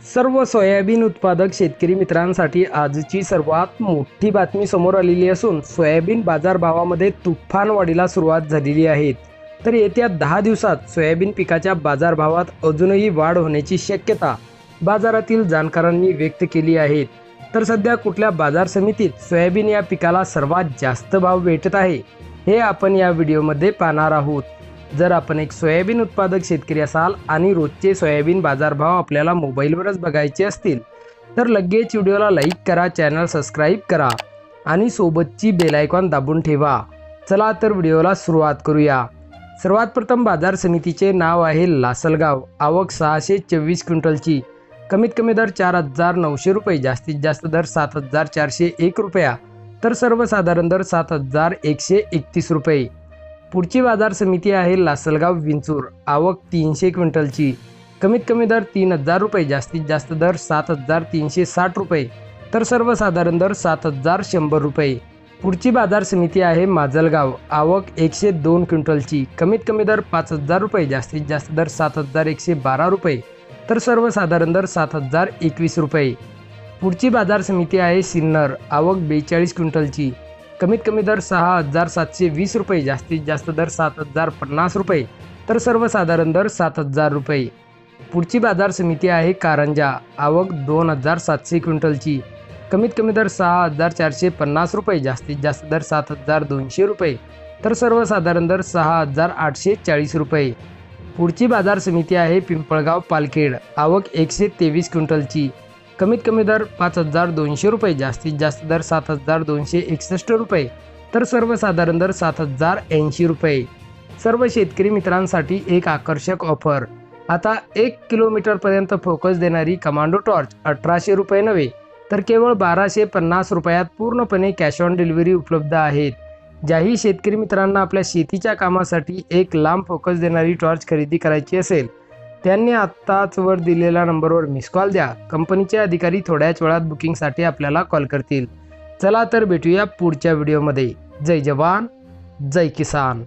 सर्व सोयाबीन उत्पादक शेतकरी मित्रांसाठी आजची सर्वात मोठी बातमी समोर आलेली असून सोयाबीन बाजारभावामध्ये तुफान वाढीला सुरुवात झालेली आहे। तर येत्या 10 दिवसात सोयाबीन पिकाच्या बाजारभावात अजूनही वाढ होण्याची शक्यता बाजारातील जाणकारांनी व्यक्त केली आहे। तर सध्या कुठल्या बाजार समितीत सोयाबीन या पिकाला सर्वात जास्त भाव भेटत आहे हे आपण या व्हिडिओमध्ये पाहणार आहोत। जर आपण एक सोयाबीन उत्पादक शेतकरी असाल आणि रोजचे सोयाबीन बाजारभाव आपल्याला मोबाईलवरच बघायचे असतील तर लगेच व्हिडिओला लाईक करा, चॅनल सबस्क्राईब करा आणि सोबतची बेल आयकॉन दाबून ठेवा। चला तर व्हिडिओला सुरुवात करूया। सर्वात प्रथम बाजार समितीचे नाव आहे लासलगाव। आवक 624 क्विंटलची। कमीत कमी दर 4,900 रुपये, जास्तीत जास्त दर 7,401 रुपया, तर सर्वसाधारण दर 7,131 रुपये। पुढची बाजार समिती आहे लासलगाव विंचूर। आवक 300 क्विंटलची। कमीत कमी दर 3,000 रुपये, जास्तीत जास्त दर 7,360 रुपये, तर सर्वसाधारण दर 7,100 रुपये। पुढची बाजार समिती आहे माजलगाव। आवक 102 क्विंटलची। कमीत कमी दर 5,000 रुपये, जास्तीत जास्त दर 7,112 रुपये, तर सर्वसाधारण दर 7,021 रुपये। पुढची बाजार समिती आहे सिन्नर। आवक 42 क्विंटलची। कमीत कमी दर 6,720 रुपये, जास्तीत जास्त दर 7,050 रुपये, तर सर्वसाधारण दर 7,000 रुपये। पुढची बाजार समिती आहे कारंजा। आवक 2,700 क्विंटलची। कमीत कमी दर 6,450 रुपये, जास्तीत जास्त दर 7,200 रुपये, तर सर्वसाधारण दर 6,840 रुपये। पुढची बाजार समिती आहे पिंपळगाव पालखेड। आवक 123 क्विंटलची। कमीत कमी दर 5,200 रुपये, जास्तीत जास्त दर 7,261 रुपये, तर सर्वसाधारण दर 7,080 रुपये। सर्व शेतकरी मित्रांसाठी एक आकर्षक ऑफर। आता 1 किलोमीटरपर्यंत फोकस देणारी कमांडो टॉर्च 1,800 रुपये नव्हे तर केवळ 1,250 रुपयात पूर्णपणे कॅश ऑन डिलिव्हरी उपलब्ध आहेत। ज्याही शेतकरी मित्रांना आपल्या शेतीच्या कामासाठी एक लांब फोकस देणारी टॉर्च खरेदी करायची असेल त्यांनी आत्ताच वर दिलेल्या नंबरवर मिस कॉल द्या। कंपनीचे अधिकारी थोड्याच वेळात बुकिंगसाठी आपल्याला कॉल करतील। चला तर भेटूया पुढच्या व्हिडिओमध्ये। जय जवान, जय किसान।